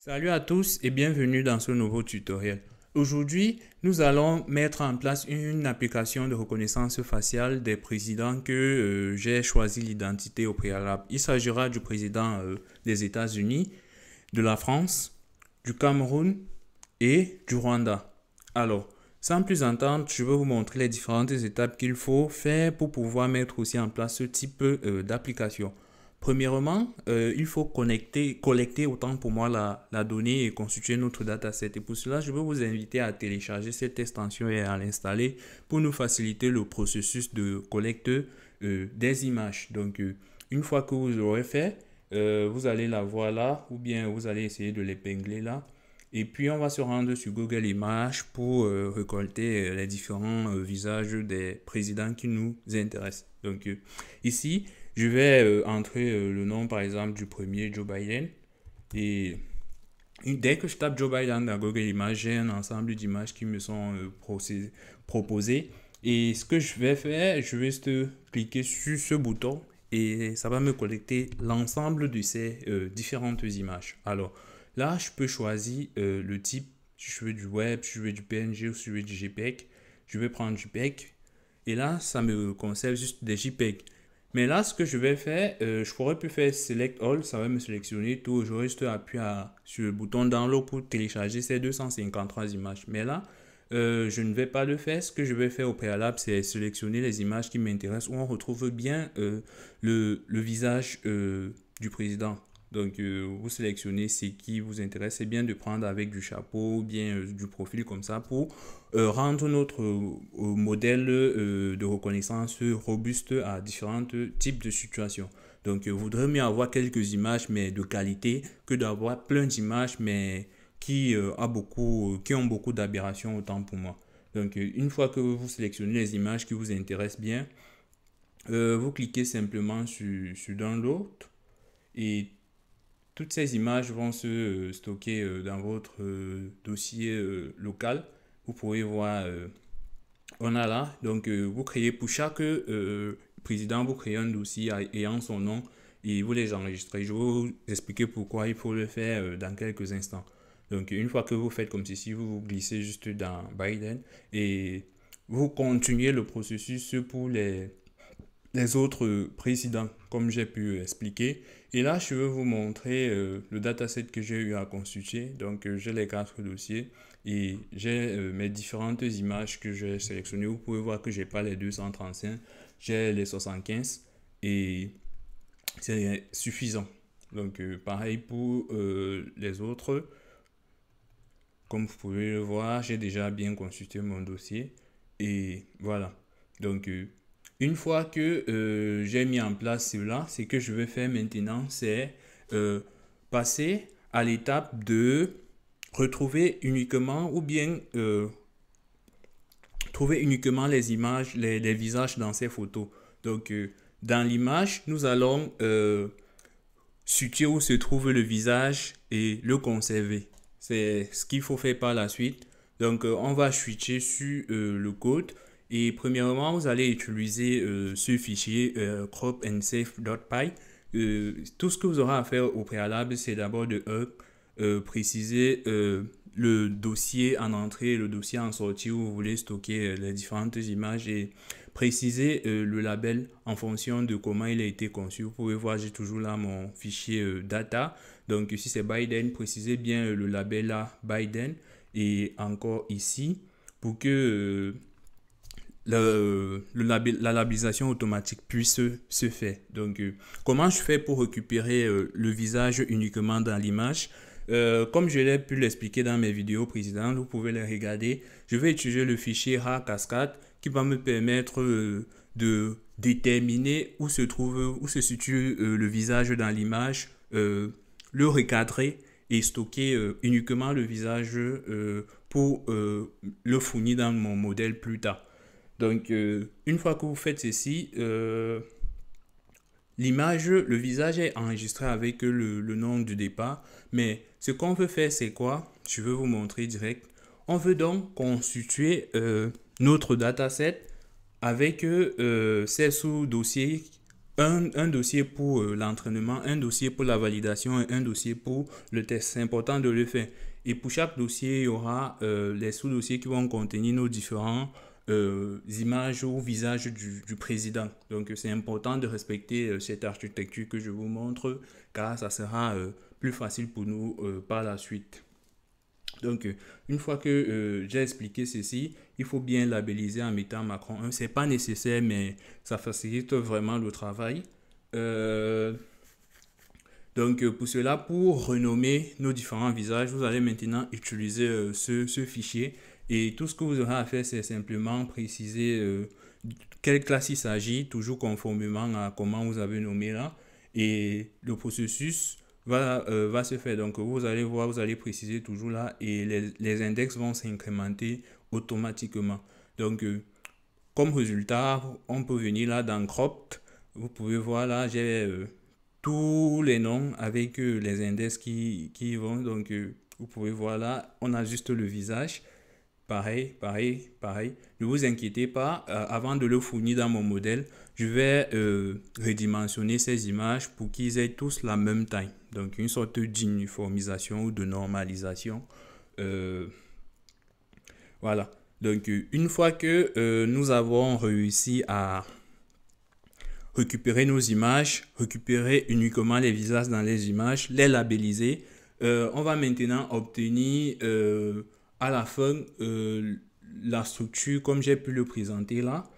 Salut à tous et bienvenue dans ce nouveau tutoriel. Aujourd'hui, nous allons mettre en place une application de reconnaissance faciale des présidents que j'ai choisi l'identité au préalable. Il s'agira du président des États-Unis, de la France, du Cameroun et du Rwanda. Alors, sans plus attendre, je vais vous montrer les différentes étapes qu'il faut faire pour pouvoir mettre aussi en place ce type d'application. Premièrement, il faut collecter autant pour moi la donnée et constituer notre dataset. Et pour cela, je vais vous inviter à télécharger cette extension et à l'installer pour nous faciliter le processus de collecte des images. Donc, une fois que vous l'aurez fait, vous allez la voir là ou bien vous allez essayer de l'épingler là. Et puis, on va se rendre sur Google Images pour récolter les différents visages des présidents qui nous intéressent. Donc, ici, je vais entrer le nom, par exemple, du premier, Joe Biden. Et dès que je tape Joe Biden dans Google Images, j'ai un ensemble d'images qui me sont proposées. Et ce que je vais faire, je vais juste cliquer sur ce bouton et ça va me collecter l'ensemble de ces différentes images. Alors, là, je peux choisir le type, si je veux du web, si je veux du PNG ou si je veux du JPEG. Je vais prendre JPEG. Et là, ça me conserve juste des JPEG. Mais là, ce que je vais faire, je pourrais plus faire Select All, ça va me sélectionner tout. Je juste appuyer sur le bouton Download pour télécharger ces 253 images. Mais là, je ne vais pas le faire. Ce que je vais faire au préalable, c'est sélectionner les images qui m'intéressent où on retrouve bien le visage du président. Donc, vous sélectionnez ce qui vous intéresse. C'est bien de prendre avec du chapeau ou bien du profil comme ça pour rendre notre modèle de reconnaissance robuste à différents types de situations. Donc, il vaudrait mieux avoir quelques images, mais de qualité, que d'avoir plein d'images, mais qui ont beaucoup d'aberrations, autant pour moi. Donc, une fois que vous sélectionnez les images qui vous intéressent bien, vous cliquez simplement sur Download et toutes ces images vont se stocker dans votre dossier local. Vous pouvez voir, on a là, donc vous créez pour chaque président, vous créez un dossier ayant son nom et vous les enregistrez. Je vais vous expliquer pourquoi il faut le faire dans quelques instants. Donc une fois que vous faites comme ceci, vous glissez juste dans Biden et vous continuez le processus pour les autres présidents, comme j'ai pu expliquer. Et là, je vais vous montrer le dataset que j'ai eu à constituer. Donc, j'ai les 4 dossiers et j'ai mes différentes images que j'ai sélectionnées. Vous pouvez voir que je n'ai pas les 235, j'ai les 75 et c'est suffisant. Donc, pareil pour les autres. Comme vous pouvez le voir, j'ai déjà bien constitué mon dossier et voilà. Donc, une fois que j'ai mis en place cela, ce que je vais faire maintenant, c'est passer à l'étape de retrouver uniquement ou bien trouver uniquement les images, les visages dans ces photos. Donc, dans l'image, nous allons situer où se trouve le visage et le conserver. C'est ce qu'il faut faire par la suite. Donc, on va switcher sur le code. Et premièrement, vous allez utiliser ce fichier crop and save.py. Tout ce que vous aurez à faire au préalable, c'est d'abord de préciser le dossier en entrée et le dossier en sortie où vous voulez stocker les différentes images et préciser le label en fonction de comment il a été conçu. Vous pouvez voir, j'ai toujours là mon fichier data. Donc ici, c'est Biden. Précisez bien le label là, Biden. Et encore ici, pour que la labellisation automatique puisse se faire. Donc, comment je fais pour récupérer le visage uniquement dans l'image? Comme je l'ai pu l'expliquer dans mes vidéos précédentes, vous pouvez les regarder. Je vais utiliser le fichier RAR Cascade qui va me permettre de déterminer où se situe le visage dans l'image, le recadrer et stocker uniquement le visage pour le fournir dans mon modèle plus tard. Donc, une fois que vous faites ceci, l'image, le visage est enregistré avec le nom du départ. Mais ce qu'on veut faire, c'est quoi? Je vais vous montrer direct. On veut donc constituer notre dataset avec ces sous-dossiers un dossier pour l'entraînement, un dossier pour la validation et un dossier pour le test. C'est important de le faire. Et pour chaque dossier, il y aura les sous-dossiers qui vont contenir nos différents images ou visages du président. Donc, c'est important de respecter cette architecture que je vous montre, car ça sera plus facile pour nous par la suite. Donc, une fois que j'ai expliqué ceci, il faut bien labelliser en mettant Macron 1. Ce n'est pas nécessaire, mais ça facilite vraiment le travail. Euh, donc, pour cela, pour renommer nos différents visages, vous allez maintenant utiliser ce fichier. Et tout ce que vous aurez à faire, c'est simplement préciser quelle classe il s'agit, toujours conformément à comment vous avez nommé là. Et le processus va se faire. Donc, vous allez voir, vous allez préciser toujours là et les index vont s'incrémenter automatiquement. Donc, comme résultat, on peut venir là dans Cropped. Vous pouvez voir là, j'ai tous les noms avec les index qui vont. Donc, vous pouvez voir là, on a juste le visage. Pareil, pareil, pareil. Ne vous inquiétez pas, avant de le fournir dans mon modèle, je vais redimensionner ces images pour qu'ils aient tous la même taille. Donc, une sorte d'uniformisation ou de normalisation. Voilà. Donc, une fois que nous avons réussi à récupérer nos images, récupérer uniquement les visages dans les images, les labelliser, on va maintenant obtenir à la fin la structure comme j'ai pu le présenter là.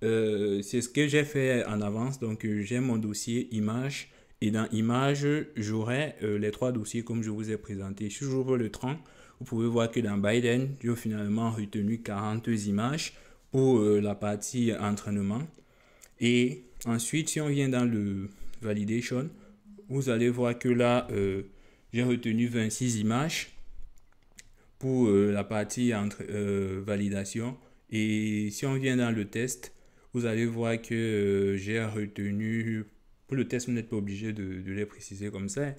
C'est ce que j'ai fait en avance. Donc, j'ai mon dossier image et dans image, j'aurai les trois dossiers comme je vous ai présenté. Si j'ouvre le 30, vous pouvez voir que dans Biden, j'ai finalement retenu 40 images pour la partie entraînement. Et ensuite, si on vient dans le validation, vous allez voir que là, j'ai retenu 26 images pour la partie validation. Et si on vient dans le test, vous allez voir que j'ai retenu, pour le test, vous n'êtes pas obligé de les préciser comme ça.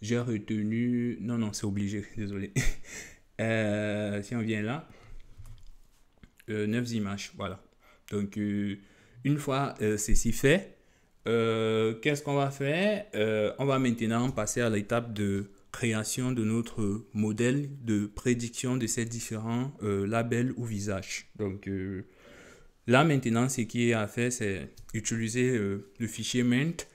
J'ai retenu, non, c'est obligé, désolé. Si on vient là, 9 images, voilà. Donc, une fois ceci fait, qu'est-ce qu'on va faire? On va maintenant passer à l'étape de création de notre modèle de prédiction de ces différents labels ou visages. Donc, là maintenant, ce qui est à faire, c'est utiliser le fichier Mint.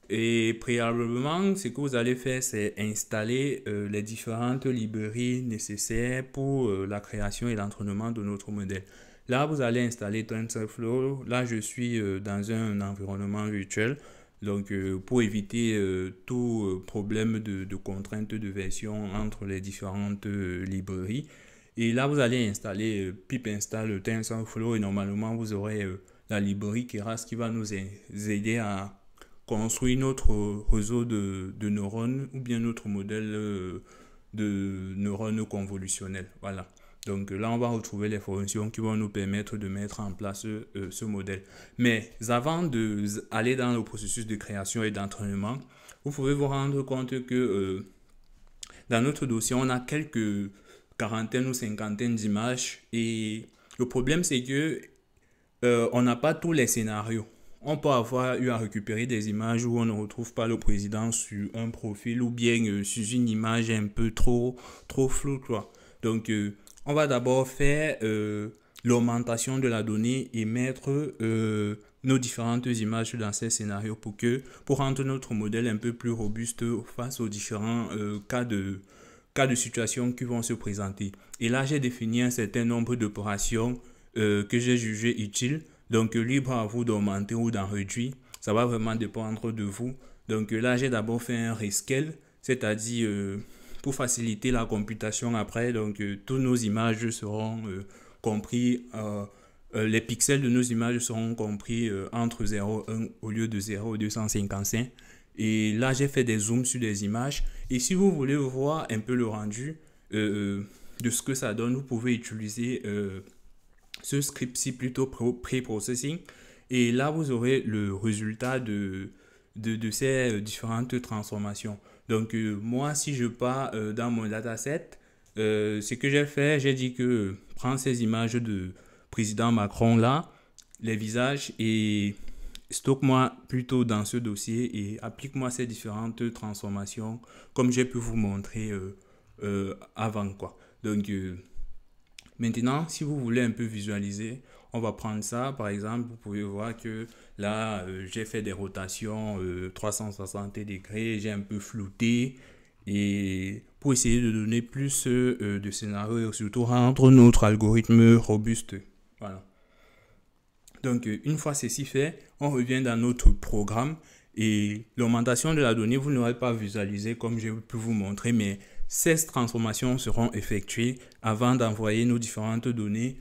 Et préalablement, ce que vous allez faire, c'est installer les différentes librairies nécessaires pour la création et l'entraînement de notre modèle. Là, vous allez installer TensorFlow. Là, je suis dans un environnement virtuel. Donc, pour éviter tout problème de contrainte de version entre les différentes librairies. Et là, vous allez installer pip install TensorFlow et normalement, vous aurez la librairie Keras qui va nous aider à construire notre réseau de neurones ou bien notre modèle de neurones convolutionnels. Voilà. Donc là, on va retrouver les fonctions qui vont nous permettre de mettre en place ce modèle. Mais avant d'aller dans le processus de création et d'entraînement, vous pouvez vous rendre compte que dans notre dossier, on a quelques quarantaines ou cinquantaines d'images. Et le problème, c'est que on n'a pas tous les scénarios. On peut avoir eu à récupérer des images où on ne retrouve pas le président sur un profil ou bien sur une image un peu trop floue, quoi. Donc, on va d'abord faire l'augmentation de la donnée et mettre nos différentes images dans ces scénarios pour rendre notre modèle un peu plus robuste face aux différents cas de situation qui vont se présenter. Et là, j'ai défini un certain nombre d'opérations que j'ai jugées utiles. Donc, libre à vous d'augmenter ou d'en réduire. Ça va vraiment dépendre de vous. Donc, là, j'ai d'abord fait un rescale, c'est-à-dire pour faciliter la computation après. Donc, toutes nos images seront compris, les pixels de nos images seront compris entre 0 et 1 au lieu de 0 et 255. Et là, j'ai fait des zooms sur des images. Et si vous voulez voir un peu le rendu de ce que ça donne, vous pouvez utiliser ce script-ci plutôt pré-processing. Et là, vous aurez le résultat de ces différentes transformations. Donc, moi, si je pars dans mon dataset, ce que j'ai fait, j'ai dit que prends ces images de président Macron là, les visages, et stocke-moi plutôt dans ce dossier et applique-moi ces différentes transformations comme j'ai pu vous montrer avant, quoi. Donc, maintenant, si vous voulez un peu visualiser, on va prendre ça. Par exemple, vous pouvez voir que là, j'ai fait des rotations 360 degrés, j'ai un peu flouté. Et pour essayer de donner plus de scénarios et surtout rendre notre algorithme robuste. Voilà. Donc, une fois ceci fait, on revient dans notre programme et l'augmentation de la donnée, vous n'aurez pas visualisé comme j'ai pu vous montrer, mais ces transformations seront effectuées avant d'envoyer nos différentes données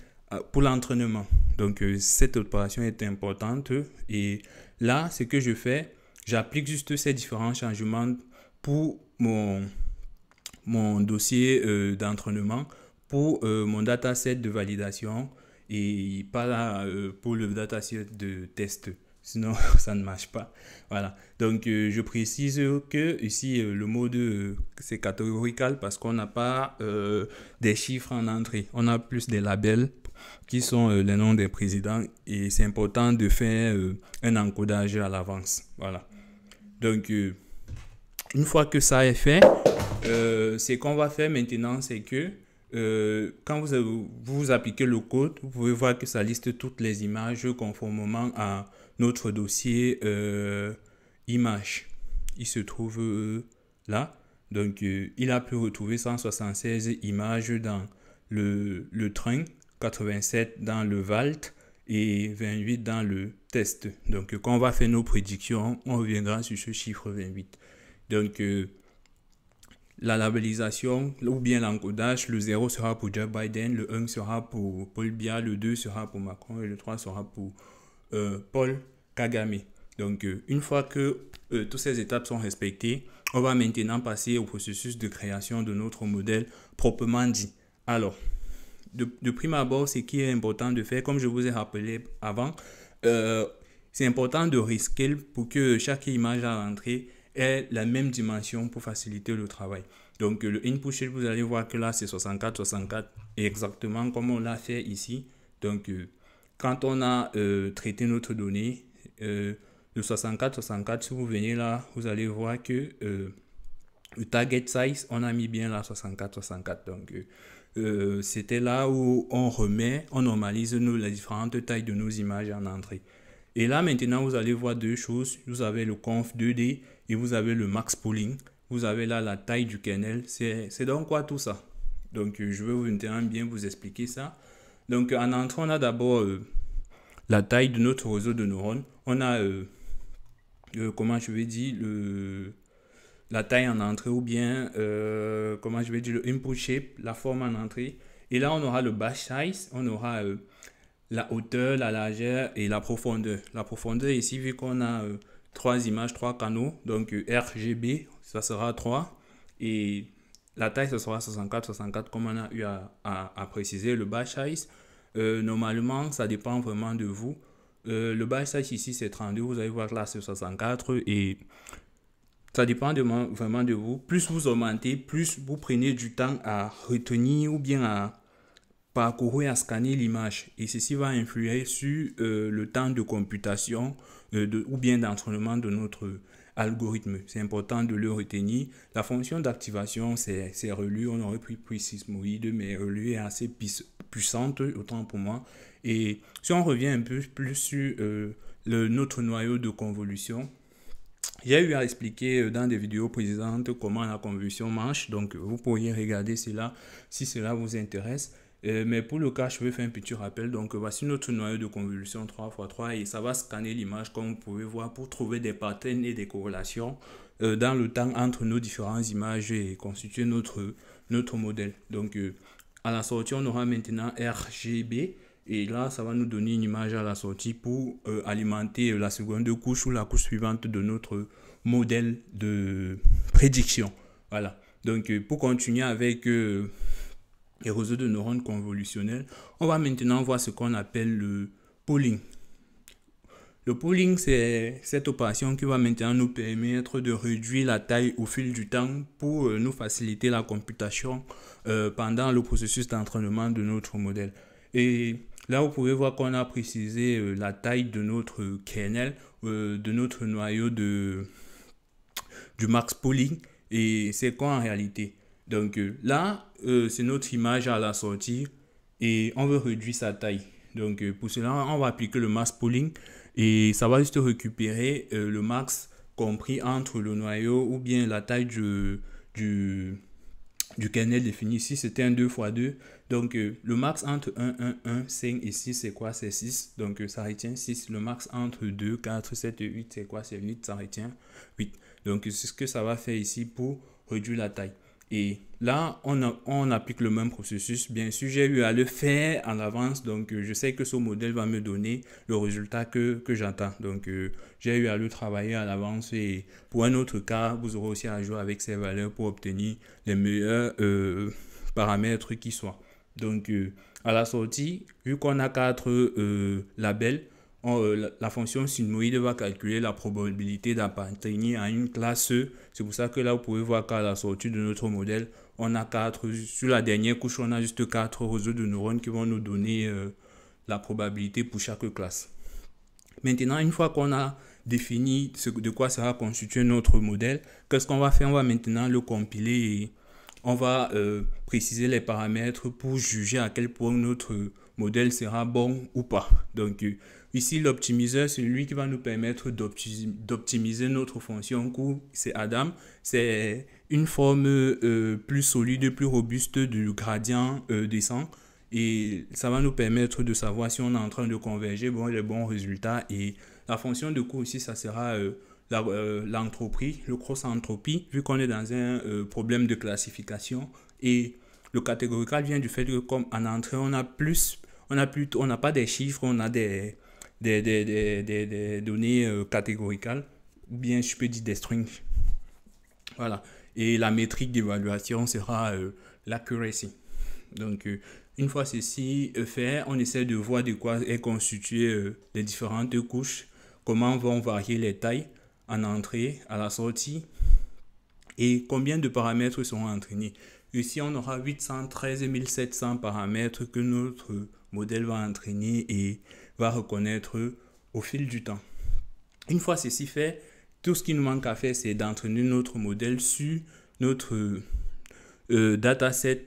pour l'entraînement. Donc, cette opération est importante et là, ce que je fais, j'applique juste ces différents changements pour mon dossier d'entraînement, pour mon dataset de validation et pas là pour le dataset de test. Sinon, ça ne marche pas. Voilà. Donc, je précise que ici, le mode, c'est catégorical parce qu'on n'a pas des chiffres en entrée. On a plus des labels qui sont les noms des présidents et c'est important de faire un encodage à l'avance. Voilà. Donc, une fois que ça est fait, ce qu'on va faire maintenant, c'est que quand vous appliquez le code, vous pouvez voir que ça liste toutes les images conformément à notre dossier images. Il se trouve là. Donc, il a pu retrouver 176 images dans le train, 87 dans le VALT et 28 dans le test. Donc, quand on va faire nos prédictions, on reviendra sur ce chiffre 28. Donc, la labellisation ou bien l'encodage, le 0 sera pour Joe Biden, le 1 sera pour Paul Biya, le 2 sera pour Macron et le 3 sera pour Paul Kagame. Donc, une fois que toutes ces étapes sont respectées, on va maintenant passer au processus de création de notre modèle proprement dit. Alors, de prime abord, ce qui est important de faire, comme je vous ai rappelé avant, c'est important de rescale pour que chaque image à l'entrée ait la même dimension pour faciliter le travail. Donc, le input sheet, vous allez voir que là, c'est 64, exactement comme on l'a fait ici. Donc, quand on a traité notre donnée, le 64, si vous venez là, vous allez voir que le target size, on a mis bien là 64. Donc, c'était là où on normalise les différentes tailles de nos images en entrée. Et là, maintenant, vous allez voir deux choses. Vous avez le conf 2D et vous avez le max pooling. Vous avez là la taille du kernel. C'est donc quoi tout ça? Donc, je vais maintenant bien vous expliquer ça. Donc, en entrée, on a d'abord la taille de notre réseau de neurones. On a, comment je vais dire, la taille en entrée ou bien, comment je vais dire, le input shape, la forme en entrée. Et là, on aura le batch size, on aura la hauteur, la largeur et la profondeur. La profondeur ici, vu qu'on a trois images, trois canaux, donc RGB, ça sera 3. Et la taille, ce sera 64, comme on a eu à préciser. Le batch size, normalement, ça dépend vraiment de vous. Le batch size ici, c'est 32. Vous allez voir que là, c'est 64. Et ça dépend vraiment de vous. Plus vous augmentez, plus vous prenez du temps à retenir ou bien à parcourir, à scanner l'image. Et ceci va influer sur le temps de computation ou bien d'entraînement de notre algorithme. C'est important de le retenir. La fonction d'activation, c'est relu. On aurait pris sismoïde, mais relu est assez puissante, autant pour moi. Et si on revient un peu plus sur notre noyau de convolution, j'ai eu à expliquer dans des vidéos précédentes comment la convolution marche. Donc, vous pourriez regarder cela si cela vous intéresse. Mais pour le cas, je vais faire un petit rappel. Donc, voici notre noyau de convolution 3x3 et ça va scanner l'image comme vous pouvez voir pour trouver des patterns et des corrélations dans le temps entre nos différentes images et constituer notre modèle. Donc, à la sortie, on aura maintenant RGB et là, ça va nous donner une image à la sortie pour alimenter la seconde couche ou la couche suivante de notre modèle de prédiction. Voilà. Donc, pour continuer avec les réseaux de neurones convolutionnels, on va maintenant voir ce qu'on appelle le pooling. Le pooling, c'est cette opération qui va maintenant nous permettre de réduire la taille au fil du temps pour nous faciliter la computation pendant le processus d'entraînement de notre modèle. Et là, vous pouvez voir qu'on a précisé la taille de notre kernel de notre noyau du max pooling. Et c'est quoi en réalité? Donc là, c'est notre image à la sortie et on veut réduire sa taille. Donc pour cela, on va appliquer le max pooling et ça va juste récupérer le max compris entre le noyau ou bien la taille du kernel défini. Ici, c'était un 2 x 2. Donc, le max entre 5 et 6, c'est quoi? C'est 6. Donc, ça retient 6. Le max entre 2, 4, 7 et 8, c'est quoi? C'est 8. Ça retient 8. Donc, c'est ce que ça va faire ici pour réduire la taille. Et là, on applique le même processus. Bien sûr, j'ai eu à le faire en avance. Donc, je sais que ce modèle va me donner le résultat que j'attends. Donc, j'ai eu à le travailler à l'avance. Et pour un autre cas, vous aurez aussi à jouer avec ces valeurs pour obtenir les meilleurs paramètres qui soient. Donc, à la sortie, vu qu'on a 4 labels, la fonction sigmoid va calculer la probabilité d'appartenir à une classe. C'est pour ça que là, vous pouvez voir qu'à la sortie de notre modèle, on a 4. Sur la dernière couche, on a juste 4 réseaux de neurones qui vont nous donner la probabilité pour chaque classe. Maintenant, une fois qu'on a défini de quoi sera constitué notre modèle, qu'est-ce qu'on va faire? On va maintenant le compiler et on va préciser les paramètres pour juger à quel point notre modèle sera bon ou pas. Donc ici, l'optimiseur, c'est lui qui va nous permettre d'optimiser notre fonction coût. C'est Adam. C'est une forme plus solide, plus robuste du gradient descend. Et ça va nous permettre de savoir si on est en train de converger les bons résultats. Et la fonction de coût ici, ça sera l'entropie, le cross-entropie, vu qu'on est dans un problème de classification. Et le catégorical vient du fait que comme en entrée, on n'a pas des chiffres, on a des données catégoricales, ou bien je peux dire des strings. Voilà. Et la métrique d'évaluation sera l'accuracy. Donc, une fois ceci fait, on essaie de voir de quoi est constitué les différentes couches, comment vont varier les tailles en entrée, à la sortie, et combien de paramètres seront entraînés. Ici, on aura 813 700 paramètres que notre modèle va entraîner et va reconnaître au fil du temps. Une fois ceci fait, tout ce qui nous manque à faire, c'est d'entraîner notre modèle sur notre dataset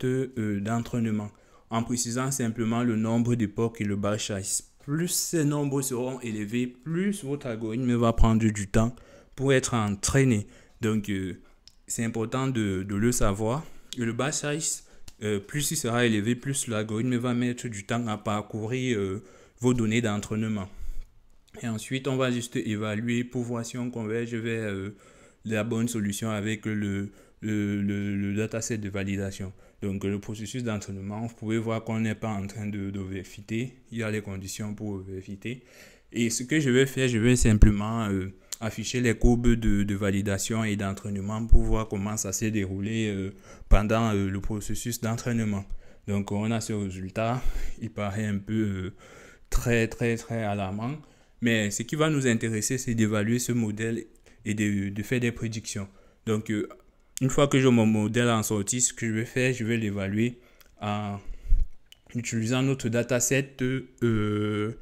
d'entraînement, en précisant simplement le nombre d'époques et le batch size. Plus ces nombres seront élevés, plus votre algorithme va prendre du temps pour être entraîné. Donc, c'est important de le savoir. Et le batch size, plus il sera élevé, plus l'algorithme va mettre du temps à parcourir vos données d'entraînement. Et ensuite, on va juste évaluer pour voir si on converge vers la bonne solution avec le dataset de validation. Donc, le processus d'entraînement, vous pouvez voir qu'on n'est pas en train de overfitter. Il y a les conditions pour overfitter. Et ce que je vais faire, je vais simplement afficher les courbes de validation et d'entraînement pour voir comment ça s'est déroulé pendant le processus d'entraînement. Donc, on a ce résultat. Il paraît un peu très alarmant. Mais ce qui va nous intéresser, c'est d'évaluer ce modèle et de faire des prédictions. Donc, une fois que j'ai mon modèle en sortie, ce que je vais faire, je vais l'évaluer en utilisant notre dataset de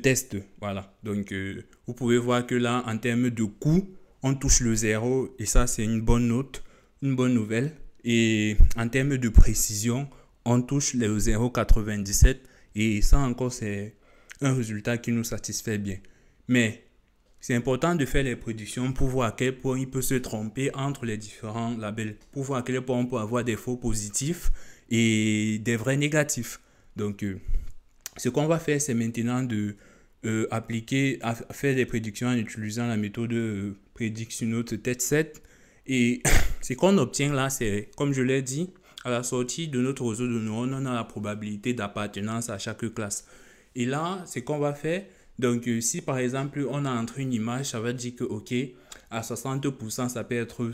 test. Voilà. Donc, vous pouvez voir que là, en termes de coût, on touche le 0 et ça, c'est une bonne note, une bonne nouvelle. Et en termes de précision, on touche le 0,97 et ça encore, c'est un résultat qui nous satisfait bien. Mais c'est important de faire les prédictions pour voir à quel point il peut se tromper entre les différents labels, pour voir à quel point on peut avoir des faux positifs et des vrais négatifs. Donc, ce qu'on va faire, c'est maintenant de faire des prédictions en utilisant la méthode prédiction note test set. Et ce qu'on obtient là, c'est, comme je l'ai dit, à la sortie de notre réseau de neurones, on a la probabilité d'appartenance à chaque classe. Et là, ce qu'on va faire, donc si par exemple on a entré une image, ça veut dire que ok, à 60%, ça peut être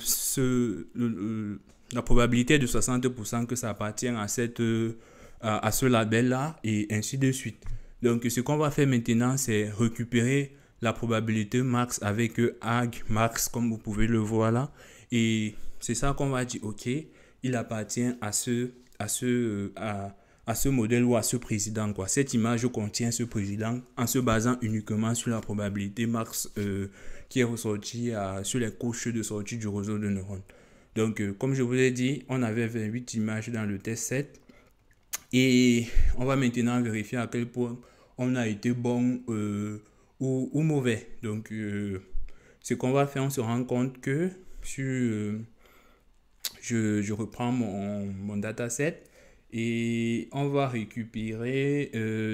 la probabilité de 60% que ça appartient à ce label-là et ainsi de suite. Donc ce qu'on va faire maintenant, c'est récupérer la probabilité max avec ag max comme vous pouvez le voir là. Et c'est ça qu'on va dire, ok, il appartient à à ce modèle ou à ce président, quoi. Cette image contient ce président en se basant uniquement sur la probabilité max qui est ressortie sur les couches de sortie du réseau de neurones. Donc, comme je vous l'ai dit, on avait 28 images dans le test 7 et on va maintenant vérifier à quel point on a été bon ou mauvais. Donc, ce qu'on va faire, on se rend compte que sur, je reprends mon dataset et on va récupérer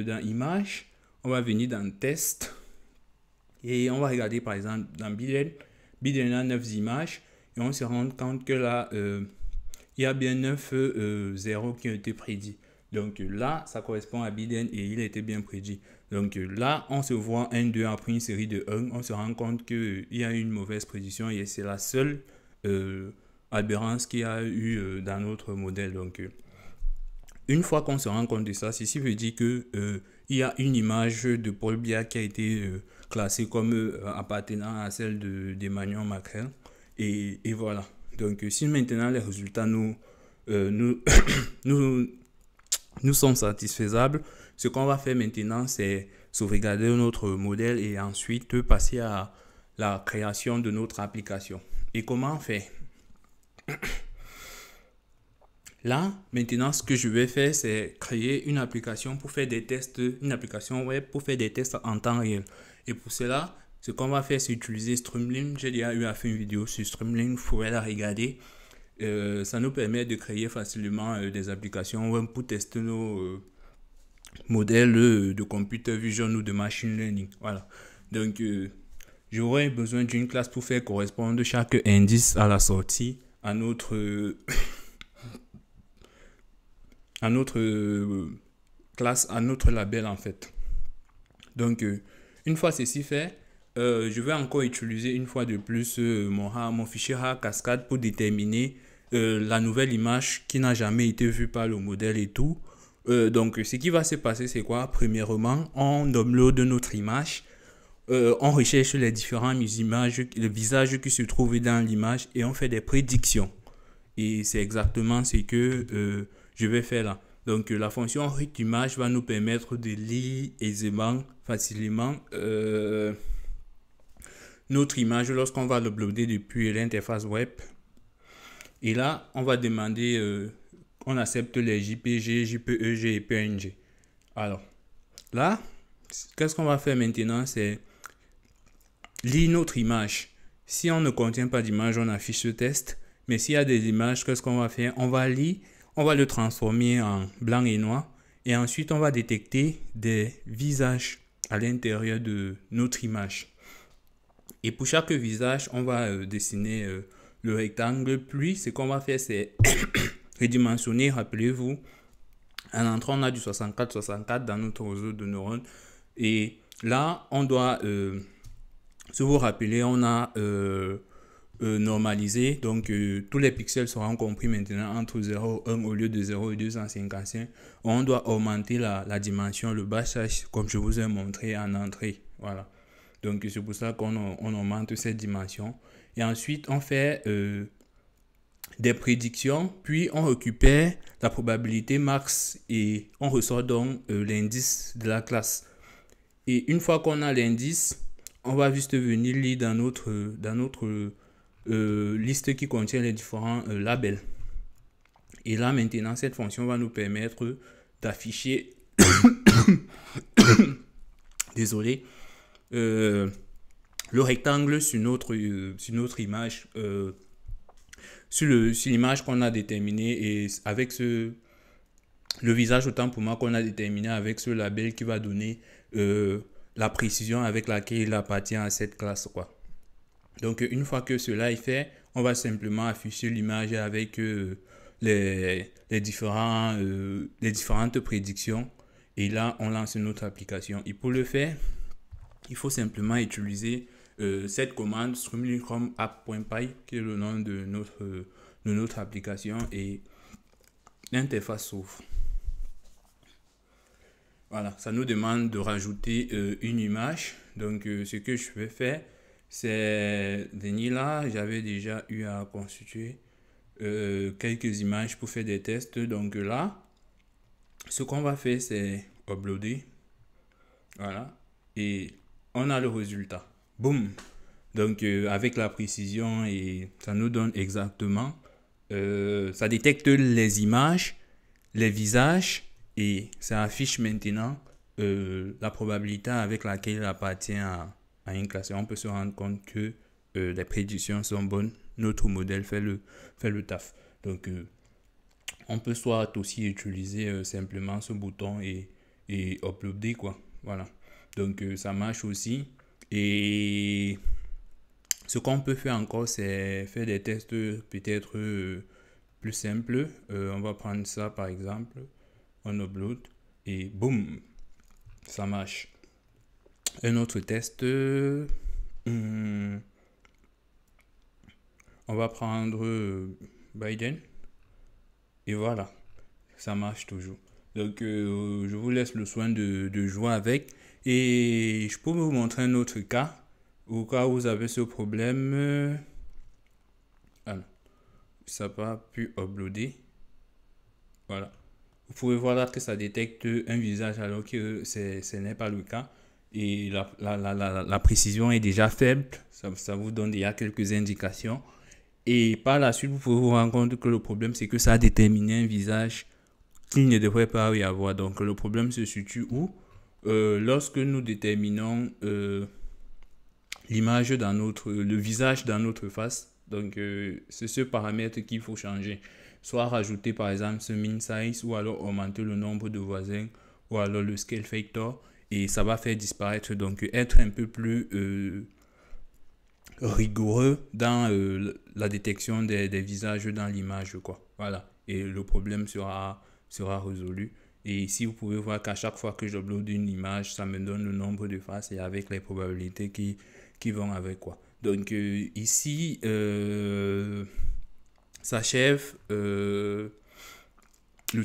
dans Images, on va venir dans Test et on va regarder par exemple dans Biden. Biden a 9 images et on se rend compte que là, il y a bien 9 0 qui ont été prédits. Donc là, ça correspond à Biden et il a été bien prédit. Donc là, on se voit 1, 2 après une série de 1. On se rend compte qu'il y a une mauvaise prédiction et c'est la seule aberrance qu'il y a eu dans notre modèle. Donc une fois qu'on se rend compte de ça, ceci veut dire que il y a une image de Paul Biya qui a été classée comme appartenant à celle d'Emmanuel Macron. Et voilà. Donc si maintenant les résultats nous sont satisfaisables, ce qu'on va faire maintenant, c'est sauvegarder notre modèle et ensuite passer à la création de notre application. Et comment on fait? Là, maintenant, ce que je vais faire, c'est créer une application pour faire des tests, une application web pour faire des tests en temps réel. Et pour cela, ce qu'on va faire, c'est utiliser Streamlink. J'ai déjà eu à faire une vidéo sur Streamlink, vous pouvez la regarder. Ça nous permet de créer facilement des applications web pour tester nos modèles de computer vision ou de machine learning. Voilà. Donc, j'aurai besoin d'une classe pour faire correspondre chaque indice à la sortie à notre classe, à notre label en fait. Donc, une fois ceci fait, je vais encore utiliser une fois de plus mon fichier RAR cascade pour déterminer la nouvelle image qui n'a jamais été vue par le modèle et tout. Donc, ce qui va se passer, c'est quoi? Premièrement, on upload notre image. On recherche les différentes images, les visages qui se trouvent dans l'image et on fait des prédictions. Et c'est exactement ce que je vais faire là. Donc, la fonction read image va nous permettre de lire aisément, facilement notre image lorsqu'on va l'uploader depuis l'interface web. Et là, on va demander, on accepte les JPG, JPEG et PNG. Alors, là, qu'est-ce qu'on va faire maintenant? C'est lire notre image. Si on ne contient pas d'image, on affiche ce test. Mais s'il y a des images, qu'est-ce qu'on va faire? On va lire, on va le transformer en blanc et noir. Et ensuite, on va détecter des visages à l'intérieur de notre image. Et pour chaque visage, on va dessiner le rectangle. Puis, ce qu'on va faire, c'est redimensionner. Rappelez-vous, en entrant, on a du 64-64 dans notre réseau de neurones. Et là, on doit, si vous vous rappelez, on a normalisé. Donc, tous les pixels seront compris maintenant entre 0 et 1 au lieu de 0 et 255. On doit augmenter la dimension, le bâchage, comme je vous ai montré en entrée. Voilà. Donc, c'est pour ça qu'on augmente cette dimension. Et ensuite, on fait des prédictions, puis on récupère la probabilité max et on ressort donc l'indice de la classe. Et une fois qu'on a l'indice, on va juste venir lire dans notre liste qui contient les différents labels. Et là, maintenant, cette fonction va nous permettre d'afficher désolé, le rectangle sur notre image, sur l'image qu'on a déterminée et avec le visage autant pour moi qu'on a déterminé avec ce label qui va donner la précision avec laquelle il appartient à cette classe, quoi. Donc, une fois que cela est fait, on va simplement afficher l'image avec les différentes prédictions. Et là, on lance notre application. Et pour le faire, il faut simplement utiliser cette commande streamlink.app.py qui est le nom de notre application et l'interface s'ouvre. Voilà, ça nous demande de rajouter une image. Donc, ce que je vais faire, c'est venir là. J'avais déjà eu à constituer quelques images pour faire des tests. Donc là, Ce qu'on va faire, c'est uploader. Voilà. Et on a le résultat. Boum. Donc, avec la précision, et ça nous donne exactement, ça détecte les images, les visages, et ça affiche maintenant la probabilité avec laquelle il appartient à une classe. Et on peut se rendre compte que les prédictions sont bonnes. Notre modèle fait le taf. Donc, on peut soit aussi utiliser simplement ce bouton et uploader, quoi. Voilà. Donc, ça marche aussi. Et ce qu'on peut faire encore, c'est faire des tests peut-être plus simples. On va prendre ça par exemple. On upload et boum, ça marche. Un autre test. On va prendre Biden. Et voilà, ça marche toujours. Donc, je vous laisse le soin de jouer avec. Et je peux vous montrer un autre cas. Au cas où vous avez ce problème. Ah non, ça n'a pas pu uploader. Voilà. Vous pouvez voir là que ça détecte un visage alors que ce n'est pas le cas. Et la précision est déjà faible. Ça vous donne déjà quelques indications. Et par la suite, vous pouvez vous rendre compte que le problème, c'est que ça a déterminé un visage qu'il ne devrait pas y avoir. Donc, le problème se situe où lorsque nous déterminons l'image dans le visage dans notre face. Donc, c'est ce paramètre qu'il faut changer. Soit rajouter par exemple ce min size ou alors augmenter le nombre de voisins ou alors le scale factor et ça va faire disparaître. Donc, être un peu plus rigoureux dans la détection des visages dans l'image, quoi. Voilà. Et le problème sera résolu. Et ici, vous pouvez voir qu'à chaque fois que j'upload une image, ça me donne le nombre de faces et avec les probabilités qui vont avec, quoi. Donc, ici, s'achève le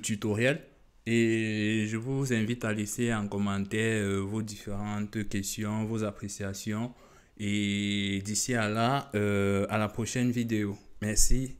tutoriel. Et je vous invite à laisser en commentaire vos différentes questions, vos appréciations. Et d'ici à là, à la prochaine vidéo. Merci.